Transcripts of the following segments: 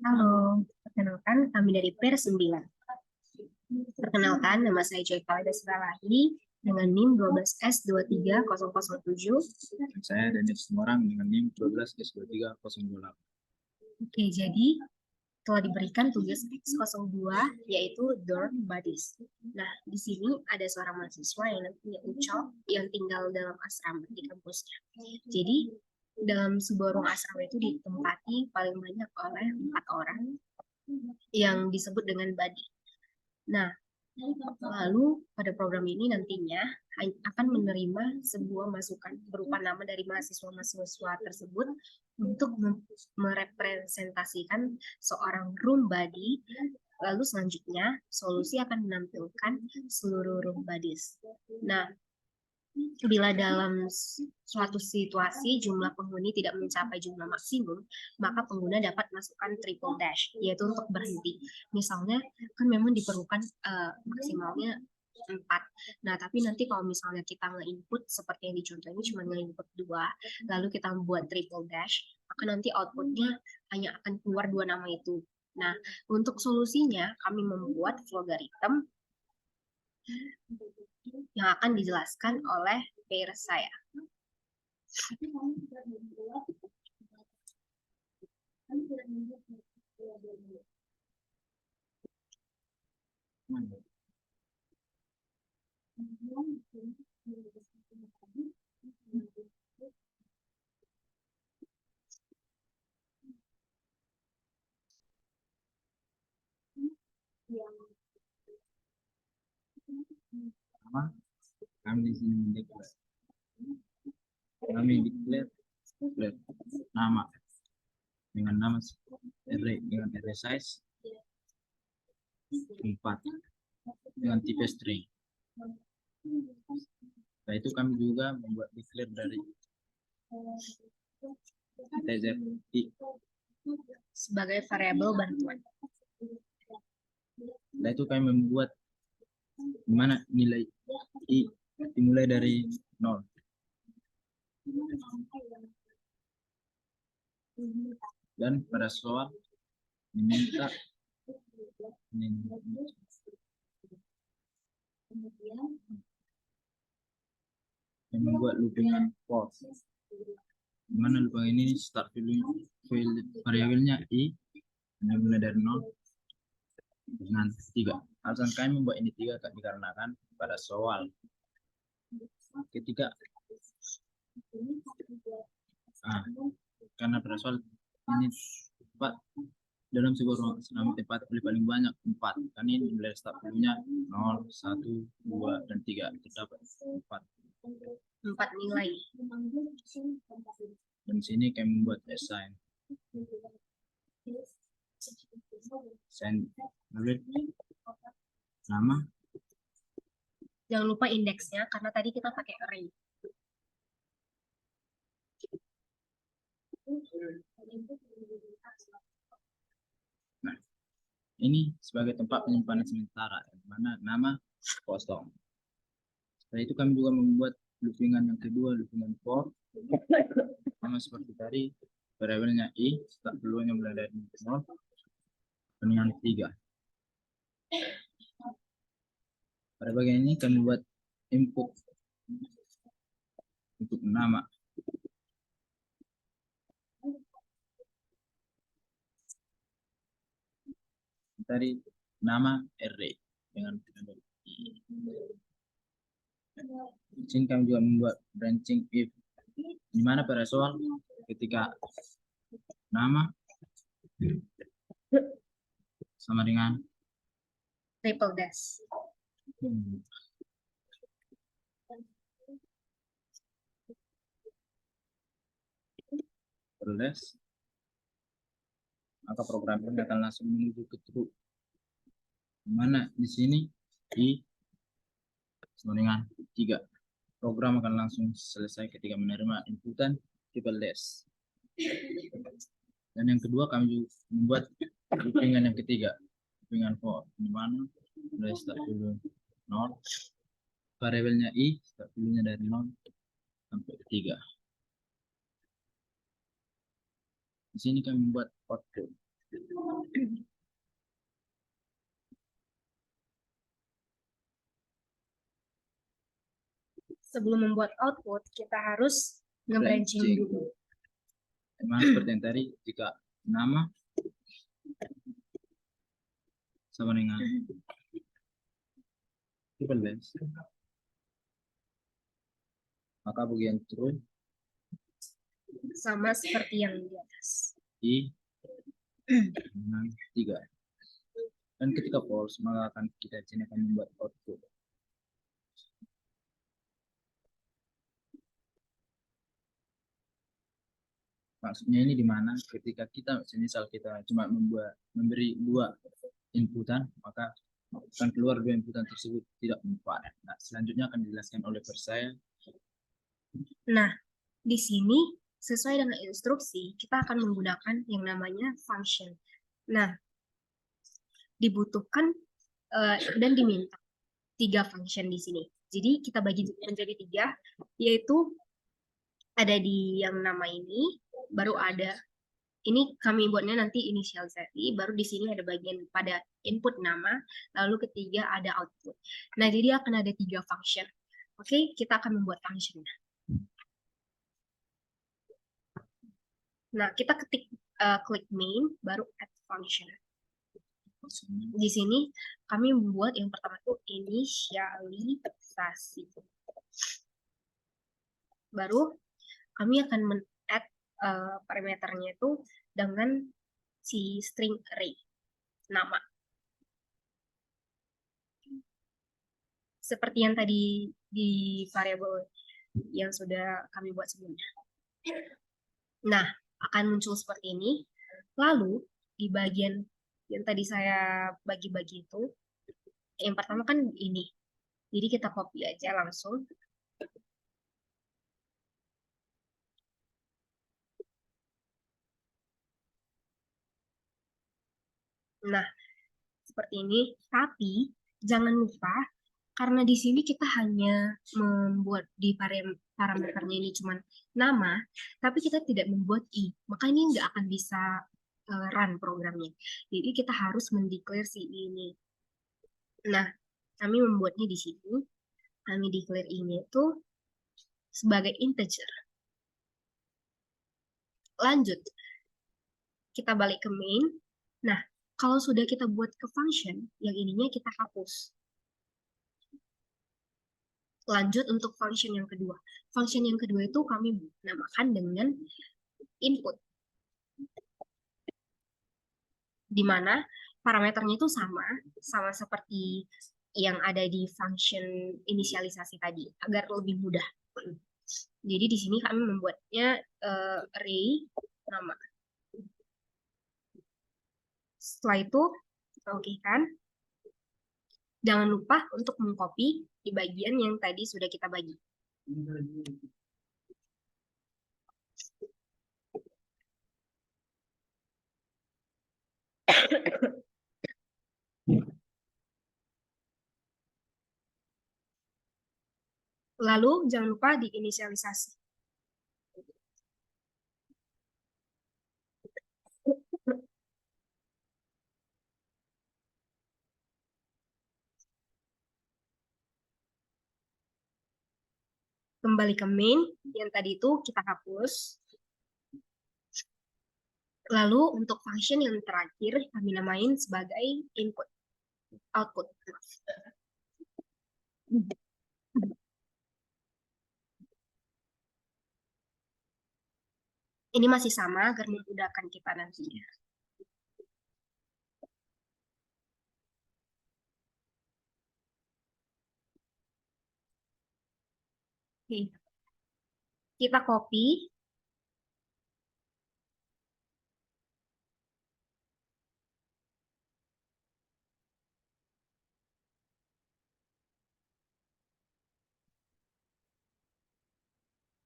Halo, perkenalkan kami dari PER 9. Perkenalkan, nama saya Joy Kalida Siralahi dengan NIM 12S23007. Saya Daniel Semorang dengan NIM 12S23028. Oke, jadi telah diberikan tugas X02 yaitu dorm buddies. Nah, di sini ada seorang mahasiswa yang namanya Ucok yang tinggal dalam asrama di kampusnya. Jadi, dalam sebuah ruang asrama itu ditempati paling banyak oleh 4 orang yang disebut dengan buddy. Nah, lalu pada program ini nantinya akan menerima sebuah masukan berupa nama dari mahasiswa-mahasiswa tersebut untuk merepresentasikan seorang room buddy. Lalu selanjutnya solusi akan menampilkan seluruh room buddies. Nah, bila dalam suatu situasi jumlah penghuni tidak mencapai jumlah maksimum, maka pengguna dapat masukkan triple dash, yaitu untuk berhenti. Misalnya, kan memang diperlukan maksimalnya 4. Nah, tapi nanti kalau misalnya kita nge-input, seperti yang dicontoh ini cuma nge-input 2, lalu kita membuat triple dash, maka nanti outputnya hanya akan keluar 2 nama itu. Nah, untuk solusinya, kami membuat logaritm yang akan dijelaskan oleh peer saya. Nama kami di sini mendeklarasi. Kami declare nama dengan nama array dengan array size 4 dengan tipe string. Setelah itu kami juga membuat declare dari integer i sebagai variabel bantuan. Setelah itu kami membuat dimana nilai i dimulai dari 0. Dan pada soal diminta yang membuat loopingan for, dimana looping ini start variabelnya i dimulai dari 0 dengan 3. Alasan kami membuat ini 3 dikarenakan pada soal ketika karena pada soal ini tempat dalam sebuah ruang asrama tempat paling banyak 4, kan ini nilai start dulunya 0, 1, 2, dan 3, terdapat 4 nilai. Dan sini kami membuat assign nama. Jangan lupa indeksnya karena tadi kita pakai array. Nah, ini sebagai tempat penyimpanan sementara, di mana nama kosong. Setelah itu kami juga membuat loopingan yang kedua, loopingan for, sama seperti tadi, variabelnya i, start dulunya mulai dari 0, dengan 3. Pada bagian ini kami buat input untuk nama. Tadi nama array dengan i. Di sini kami juga membuat branching if, di mana pada soal ketika nama sama dengan triple dash. Terus maka program ini akan langsung menuju ke true, dimana di sini i sama dengan 3. Program akan langsung selesai ketika menerima inputan triple dash. Dan yang kedua kami membuat loopingan yang ketiga, loopingan for, dimana mulai start dulu 0, variabelnya i start dulunya dari 0 sampai 3. Di sini kami membuat output. Sebelum membuat output, kita harus nge-branching Branching. dulu. Memang seperti yang tadi, jika nama sama dengan triple base, maka bagian true Sama seperti yang di atas. I dengan 3. Dan ketika false, maka akan kita sini akan membuat output. Maksudnya ini di mana ketika kita misal kita cuma memberi 2 inputan, maka akan keluar 2 inputan tersebut tidak mempan. Nah, selanjutnya akan dijelaskan oleh Persaya. Nah, di sini sesuai dengan instruksi, kita akan menggunakan yang namanya function. Nah, dibutuhkan dan diminta 3 function di sini. Jadi kita bagi menjadi 3, yaitu ada di yang nama ini, baru ada ini kami buatnya nanti inisialisasi, baru di sini ada bagian pada input nama, lalu ketiga ada output. Nah, jadi akan ada 3 function. Oke, kita akan membuat functionnya. Nah, kita klik main, baru add function. Di sini kami membuat yang pertama itu inisialisasi. Baru kami akan men-add parameternya itu dengan si string array nama. Seperti yang tadi di variabel yang sudah kami buat sebelumnya. Nah, akan muncul seperti ini. Lalu di bagian yang tadi saya bagi-bagi itu, yang pertama kan ini. Jadi kita copy aja langsung. Nah, seperti ini. Tapi jangan lupa, karena di sini kita hanya membuat di parameternya ini cuma nama, tapi kita tidak membuat i, maka ini nggak akan bisa run programnya. Jadi kita harus mendeklar si i ini. Nah, kami membuatnya di sini. Kami declare ini itu sebagai integer. Lanjut, kita balik ke main. Nah, kalau sudah kita buat ke function, yang ininya kita hapus. Lanjut untuk function yang kedua. Function yang kedua itu kami namakan dengan input. Di mana parameternya itu sama seperti yang ada di function inisialisasi tadi, agar lebih mudah. Jadi di sini kami membuatnya array nama. Setelah itu kita okekan. Jangan lupa untuk mengcopy di bagian yang tadi sudah kita bagi. Lalu jangan lupa diinisialisasi. Kembali ke main, yang tadi itu kita hapus. Lalu untuk function yang terakhir kami namain sebagai input, output. Ini masih sama agar memudahkan kita nantinya. Oke. Kita copy.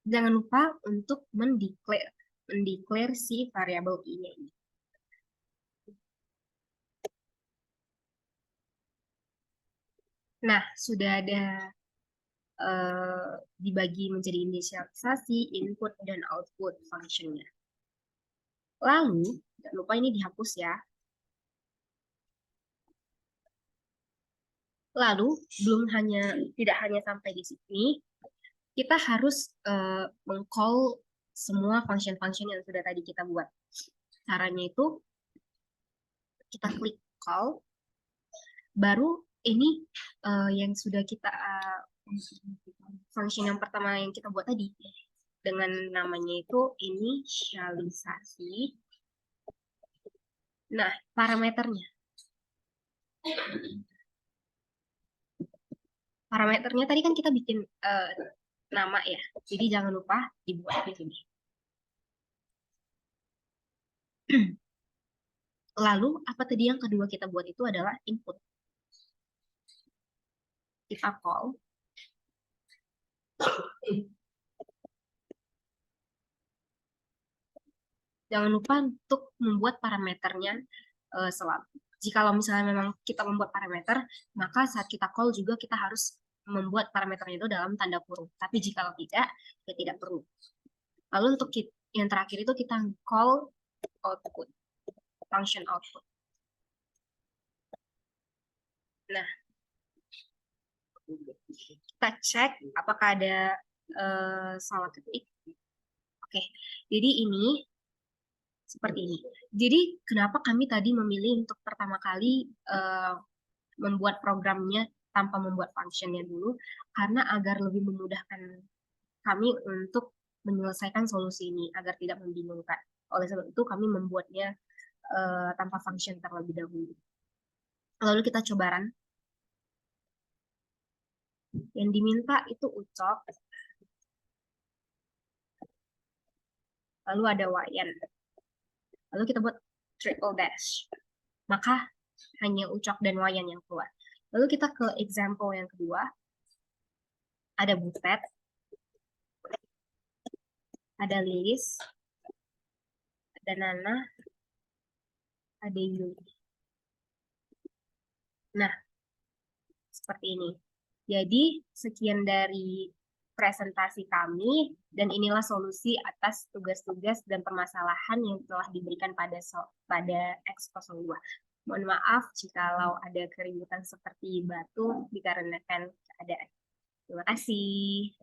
Jangan lupa untuk mendeklar si variabel ini. Nah, sudah ada dibagi menjadi inisialisasi, input, dan output functionnya. Lalu, jangan lupa ini dihapus ya. Lalu, tidak hanya sampai di sini, kita harus meng-call semua function-function yang sudah tadi kita buat. Caranya itu, kita klik call, baru ini yang sudah kita function yang pertama yang kita buat tadi dengan namanya itu inisialisasi. Nah, parameternya tadi kan kita bikin nama ya, jadi jangan lupa dibuat di sini. Lalu apa tadi yang kedua kita buat itu adalah input. Kita call jangan lupa untuk membuat parameternya selalu. Jikalau misalnya memang kita membuat parameter, maka saat kita call juga kita harus membuat parameternya itu dalam tanda kurung. Tapi jikalau tidak, ya tidak perlu. Lalu untuk yang terakhir itu kita call output, function output. Nah, kita cek apakah ada salah ketik. Oke, jadi ini seperti ini. Jadi kenapa kami tadi memilih untuk pertama kali membuat programnya tanpa membuat functionnya dulu, karena agar lebih memudahkan kami untuk menyelesaikan solusi ini agar tidak membingungkan. Oleh sebab itu kami membuatnya tanpa function terlebih dahulu. Lalu kita coba run. Yang diminta itu ucok, lalu ada wayan. Lalu kita buat triple dash. Maka hanya ucok dan wayan yang keluar. Lalu kita ke example yang kedua. Ada Butet, ada Lilis, ada Nana, ada Yuli. Nah, seperti ini. Jadi, sekian dari presentasi kami, dan inilah solusi atas tugas-tugas dan permasalahan yang telah diberikan pada X02. Mohon maaf jikalau ada keributan seperti batu dikarenakan keadaan. Terima kasih.